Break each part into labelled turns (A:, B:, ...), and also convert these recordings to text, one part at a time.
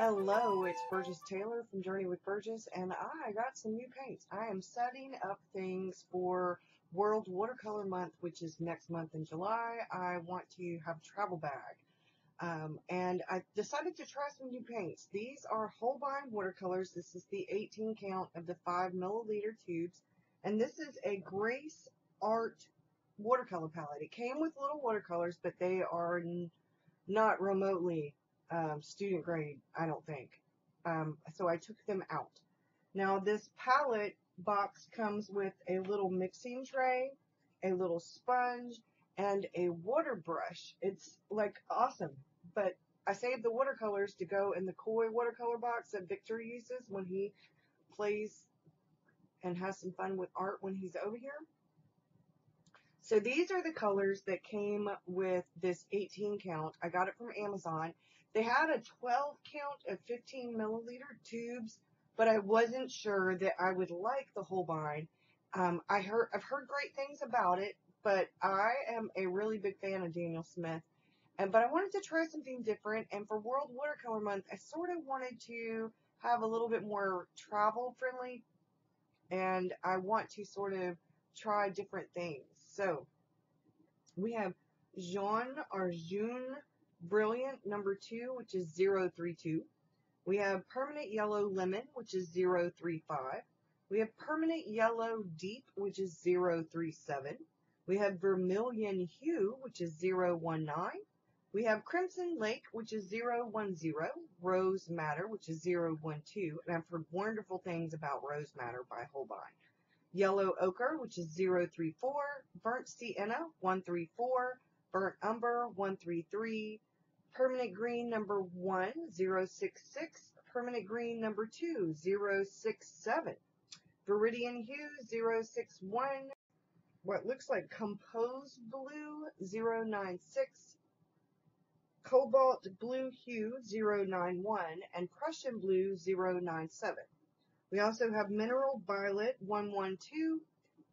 A: Hello, it's Burgess Taylor from Journey with Burgess, and I got some new paints. I am setting up things for World Watercolor Month, which is next month in July. I want to have a travel bag, and I decided to try some new paints. These are Holbein Watercolors. This is the 18 count of the 5 milliliter tubes, and this is a Grace Art watercolor palette. It came with little watercolors, but they are not remotely student grade, I don't think. So I took them out. Now this palette box comes with a little mixing tray, a little sponge, and a water brush. It's like awesome, but I saved the watercolors to go in the Koi watercolor box that Viktor uses when he plays and has some fun with art when he's over here. So these are the colors that came with this 18 count. I got it from Amazon. They had a 12 count of 15 milliliter tubes, but I wasn't sure that I would like the Holbein. I've heard great things about it, but I am a really big fan of Daniel Smith. But I wanted to try something different, and for World Watercolor Month, I sort of wanted to have a little bit more travel friendly, and I want to sort of try different things. So we have Jaune or Jaune Brilliant number 2, which is 032. We have Permanent Yellow Lemon, which is 035. We have Permanent Yellow Deep, which is 037. We have Vermilion Hue, which is 019. We have Crimson Lake, which is 010. Rose Madder, which is 012. And I've heard wonderful things about Rose Madder by Holbein. Yellow Ochre, which is 034, Burnt Sienna, 134, Burnt Umber, 133, Permanent Green number 1, 066, Permanent Green number 2, 067, Viridian Hue, 061, what looks like Compose Blue, 096, Cobalt Blue Hue, 091, and Prussian Blue, 097. We also have Mineral Violet 112,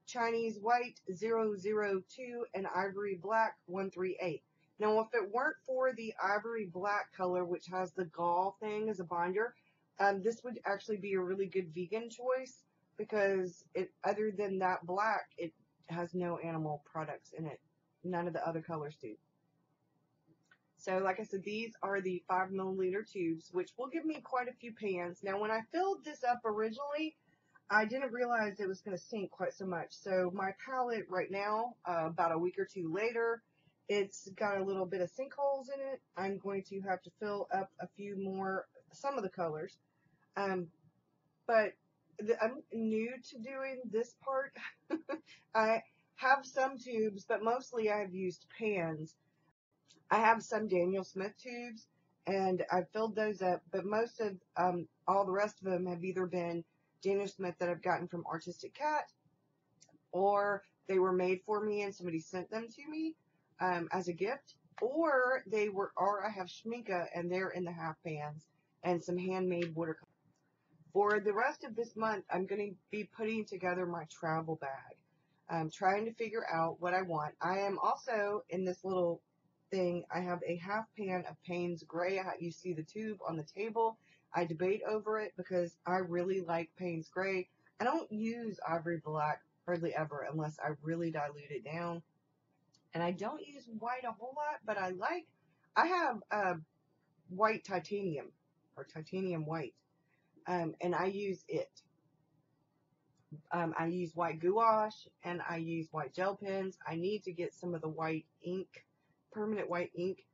A: Chinese White 002, and Ivory Black 138. Now, if it weren't for the Ivory Black color, which has the gall thing as a binder, this would actually be a really good vegan choice because other than that black, it has no animal products in it. None of the other colors do. So like I said, these are the 5 milliliter tubes, which will give me quite a few pans. Now, when I filled this up originally, I didn't realize it was going to sink quite so much. So my palette right now, about a week or two later, it's got a little bit of sinkholes in it. I'm going to have to fill up a few more, some of the colors. But I'm new to doing this part. I have some tubes, but mostly I've used pans. I have some Daniel Smith tubes, and I've filled those up, but most of all the rest of them have either been Daniel Smith that I've gotten from Artistic Cat, or they were made for me and somebody sent them to me as a gift, or I have Schminke and they're in the half pans, and some handmade watercolor. For the rest of this month, I'm going to be putting together my travel bag. I'm trying to figure out what I want. I am also in this little thing, I have a half pan of Payne's Gray. You see the tube on the table. I debate over it because I really like Payne's Gray. I don't use Ivory Black hardly ever unless I really dilute it down. And I don't use white a whole lot, but I have white titanium or titanium white, and I use it. I use white gouache and I use white gel pens. I need to get some of the white ink, permanent white ink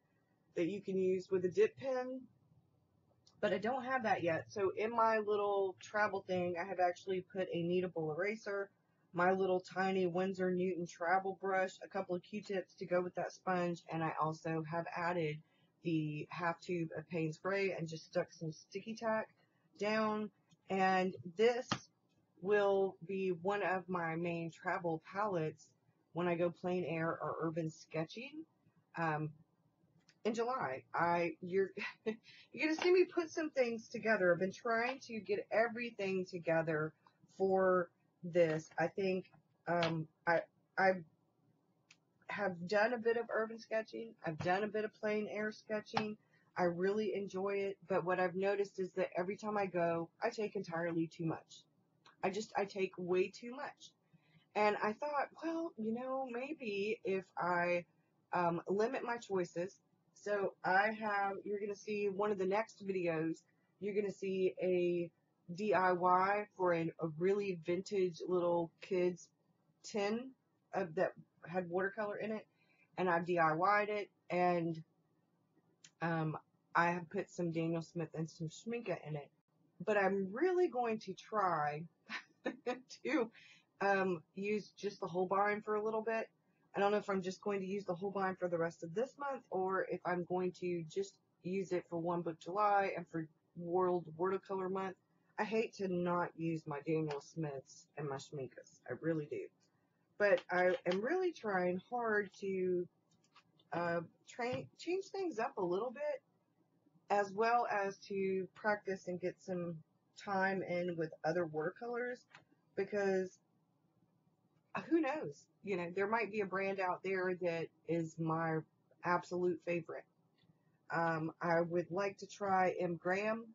A: that you can use with a dip pen, but I don't have that yet. So in my little travel thing, I have actually put a kneadable eraser, my little tiny Winsor Newton travel brush, a couple of Q-tips to go with that sponge, and I also have added the half tube of Payne's Gray and just stuck some sticky tack down. And this will be one of my main travel palettes when I go plein air or urban sketching in July. You're gonna see me put some things together. I've been trying to get everything together for this. I think I have done a bit of urban sketching. I've done a bit of plein air sketching. I really enjoy it, but what I've noticed is that every time I go, I take entirely too much. I take way too much. And I thought, well, maybe if I limit my choices. So you're going to see one of the next videos, you're going to see a DIY for a really vintage little kid's tin that had watercolor in it. And I've DIY'd it, and um, I have put some Daniel Smith and some Schminke in it. But I'm really going to try to use just the Holbein for a little bit. I don't know if I'm just going to use the Holbein for the rest of this month, or if I'm going to just use it for One Book July and for World Watercolor Month. I hate to not use my Daniel Smiths and my Schmincas. I really do. But I am really trying hard to change things up a little bit, as well as to practice and get some time in with other watercolors, because who knows? There might be a brand out there that is my absolute favorite. I would like to try M. Graham.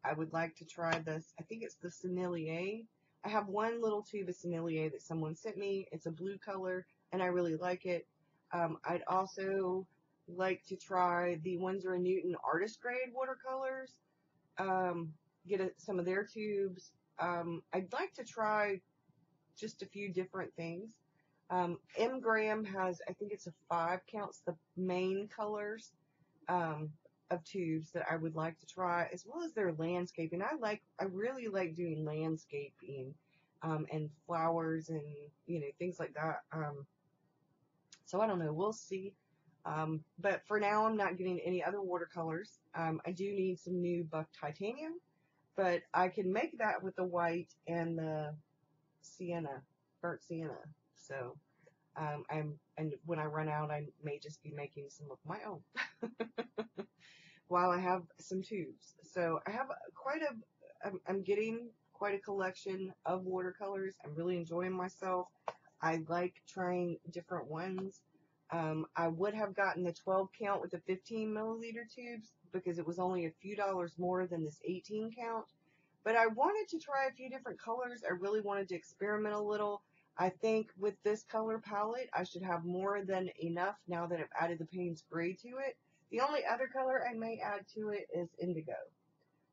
A: I would like to try this. I think it's the Sennelier. I have one little tube of Sennelier that someone sent me. It's a blue color, and I really like it. I'd also like to try the Winsor & Newton artist grade watercolors. Get some of their tubes. I'd like to try just a few different things. M. Graham has, I think it's a 5 counts, the main colors of tubes that I would like to try, as well as their landscaping. I really like doing landscaping and flowers and things like that. So I don't know, we'll see. But for now, I'm not getting any other watercolors. I do need some new buff titanium, but I can make that with the white and the sienna, burnt sienna. So and when I run out, I may just be making some of my own while I have some tubes. So I have I'm getting quite a collection of watercolors. I'm really enjoying myself. I like trying different ones. I would have gotten the 12 count with the 15 milliliter tubes because it was only a few dollars more than this 18 count. But I wanted to try a few different colors. I really wanted to experiment a little. I think with this color palette, I should have more than enough now that I've added the Payne's Gray to it. The only other color I may add to it is indigo.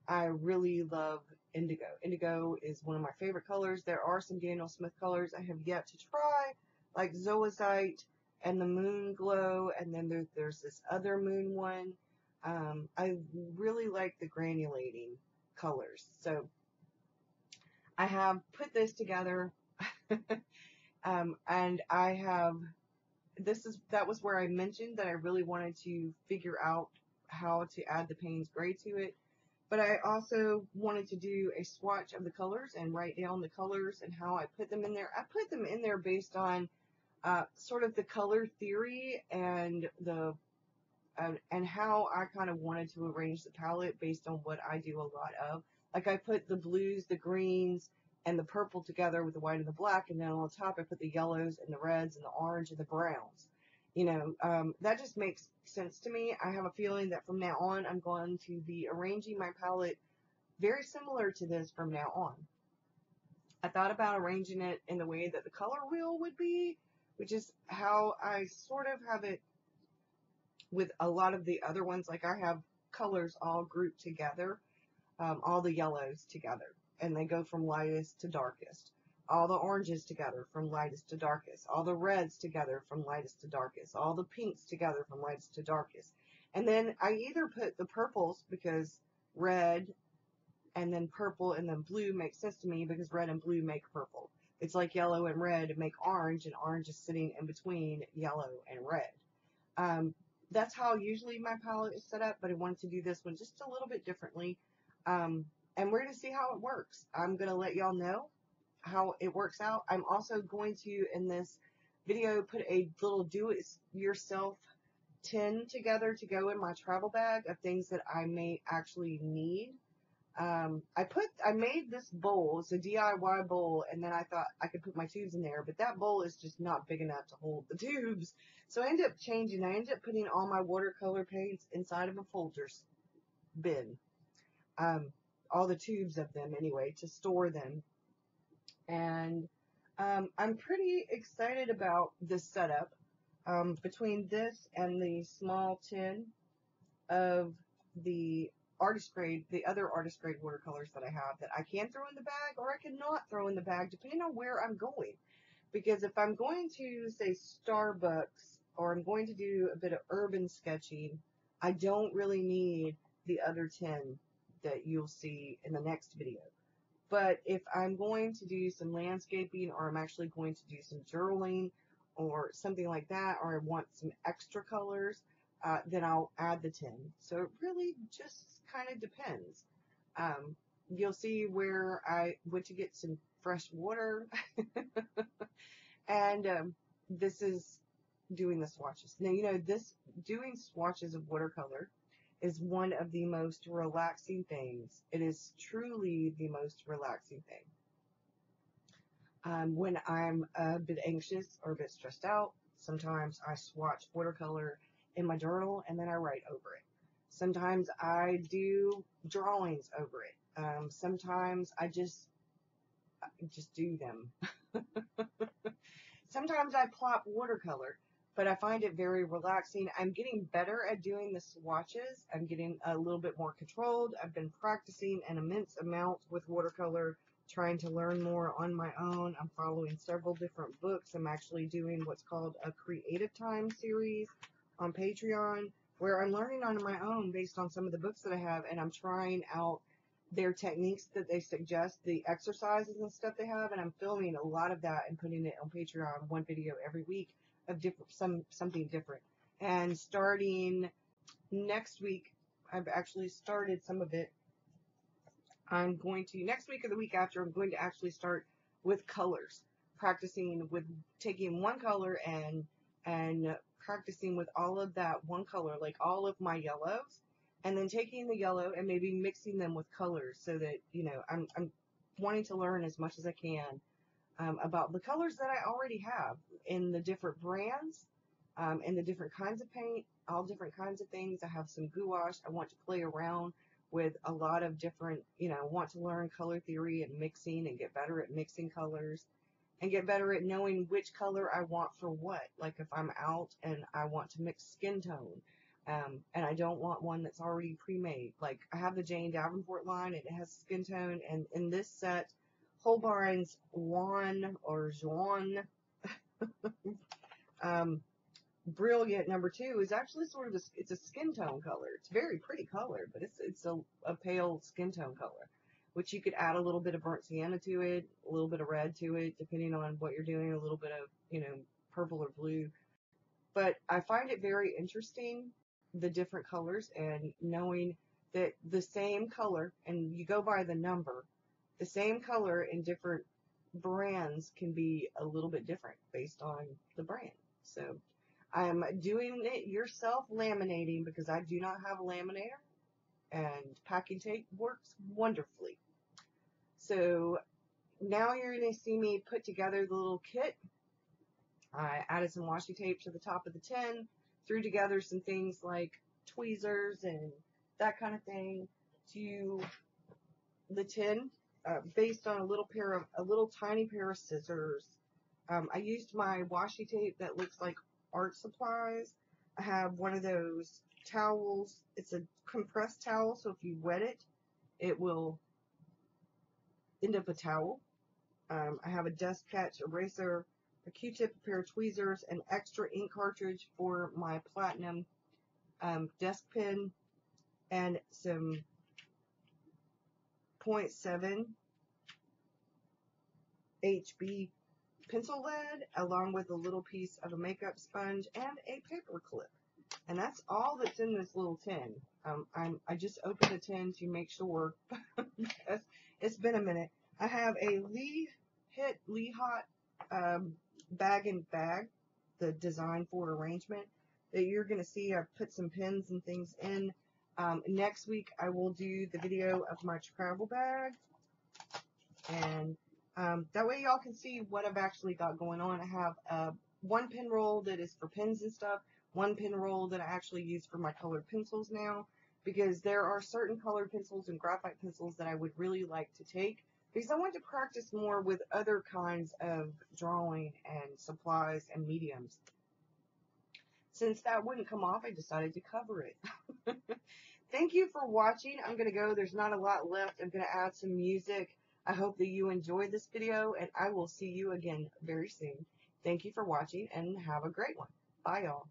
A: I really love indigo. Indigo is one of my favorite colors. There are some Daniel Smith colors I have yet to try, like Zoazite and the Moon Glow, and then there's this other moon one. I really like the granulating colors. So I have put this together and that was where I mentioned that I really wanted to figure out how to add the Payne's Gray to it. But I also wanted to do a swatch of the colors and write down the colors and how I put them in there. I put them in there based on sort of the color theory and and how I kind of wanted to arrange the palette based on what I do a lot of. Like I put the blues, the greens, and the purple together with the white and the black, and then on top I put the yellows and the reds and the orange and the browns. That just makes sense to me. I have a feeling that from now on I'm going to be arranging my palette very similar to this from now on. I thought about arranging it in the way that the color wheel would be, which is how I sort of have it with a lot of the other ones. Like I have colors all grouped together, all the yellows together, and they go from lightest to darkest. All the oranges together from lightest to darkest. All the reds together from lightest to darkest. All the pinks together from lightest to darkest. And then I either put the purples, because red and then purple and then blue makes sense to me because red and blue make purple. It's like yellow and red make orange, and orange is sitting in between yellow and red. That's how usually my palette is set up, but I wanted to do this one just a little bit differently. And we're going to see how it works. I'm going to let y'all know how it works out. I'm also going to, in this video, put a little do-it-yourself tin together to go in my travel bag of things that I may actually need. I made this bowl. It's a DIY bowl, and then I thought I could put my tubes in there, but that bowl is just not big enough to hold the tubes. So I ended up changing. I ended up putting all my watercolor paints inside of a Folgers bin. Um, all the tubes of them anyway, to store them. And I'm pretty excited about this setup. Between this and the small tin of the the other artist grade watercolors that I have that I can throw in the bag or I cannot throw in the bag depending on where I'm going. Because if I'm going to, say, Starbucks or I'm going to do a bit of urban sketching, I don't really need the other 10 that you'll see in the next video. But if I'm going to do some landscaping or I'm actually going to do some journaling or something like that, or I want some extra colors, then I'll add the 10. So it really just kind of depends. You'll see where I went to get some fresh water and this is doing the swatches. Now, you know, doing swatches of watercolor is one of the most relaxing things. It is truly the most relaxing thing. When I'm a bit anxious or a bit stressed out, sometimes I swatch watercolor in my journal and then I write over it. Sometimes I do drawings over it. Sometimes I just do them. Sometimes I plop watercolor, but I find it very relaxing. I'm getting better at doing the swatches. I'm getting a little bit more controlled. I've been practicing an immense amount with watercolor, trying to learn more on my own. I'm following several different books. I'm actually doing what's called a Creative Time series on Patreon, where I'm learning on my own based on some of the books that I have, and I'm trying out their techniques that they suggest, the exercises and stuff they have, and I'm filming a lot of that and putting it on Patreon, one video every week of something different. And starting next week, I've actually started some of it. Next week or the week after, I'm going to actually start with colors, practicing with taking one color and practicing with all of that one color, like all of my yellows, and then taking the yellow and maybe mixing them with colors so that, you know, I'm wanting to learn as much as I can about the colors that I already have in the different brands, and the different kinds of paint, all different kinds of things. I have some gouache. I want to play around with a lot of different, you know, want to learn color theory and mixing and get better at mixing colors and get better at knowing which color I want for what. Like if I'm out and I want to mix skin tone, and I don't want one that's already pre-made. Like I have the Jane Davenport line and it has skin tone, and in this set, Holbein's Jaune, Brilliant #2 is actually sort of it's a skin tone color. It's a very pretty color, but it's a pale skin tone color, which you could add a little bit of burnt sienna to it, a little bit of red to it, depending on what you're doing, a little bit of, you know, purple or blue. But I find it very interesting, the different colors, and knowing that the same color, and you go by the number, the same color in different brands can be a little bit different based on the brand. So I'm doing it yourself laminating because I do not have a laminator, and packing tape works wonderfully. So now you're going to see me put together the little kit. I added some washi tape to the top of the tin, threw together some things like tweezers and that kind of thing to the tin, based on a little tiny pair of scissors. I used my washi tape that looks like art supplies. I have one of those towels. It's a compressed towel, so if you wet it, it will end up a towel. I have a dust catch eraser, a Q-tip, a pair of tweezers, an extra ink cartridge for my platinum desk pen, and some 0.7 HB pencil lead, along with a little piece of a makeup sponge and a paper clip. And that's all that's in this little tin. I just opened the tin to make sure because it's been a minute. I have a Lee Hot bag and bag, the design for arrangement that you're going to see. I've put some pins and things in. Next week I will do the video of my travel bag, and that way y'all can see what I've actually got going on. I have one pen roll that is for pens and stuff, one pen roll that I actually use for my colored pencils now, because there are certain colored pencils and graphite pencils that I would really like to take, because I want to practice more with other kinds of drawing and supplies and mediums. Since that wouldn't come off, I decided to cover it. Thank you for watching. I'm going to go. There's not a lot left. I'm going to add some music. I hope that you enjoyed this video, and I will see you again very soon. Thank you for watching, and have a great one. Bye, y'all.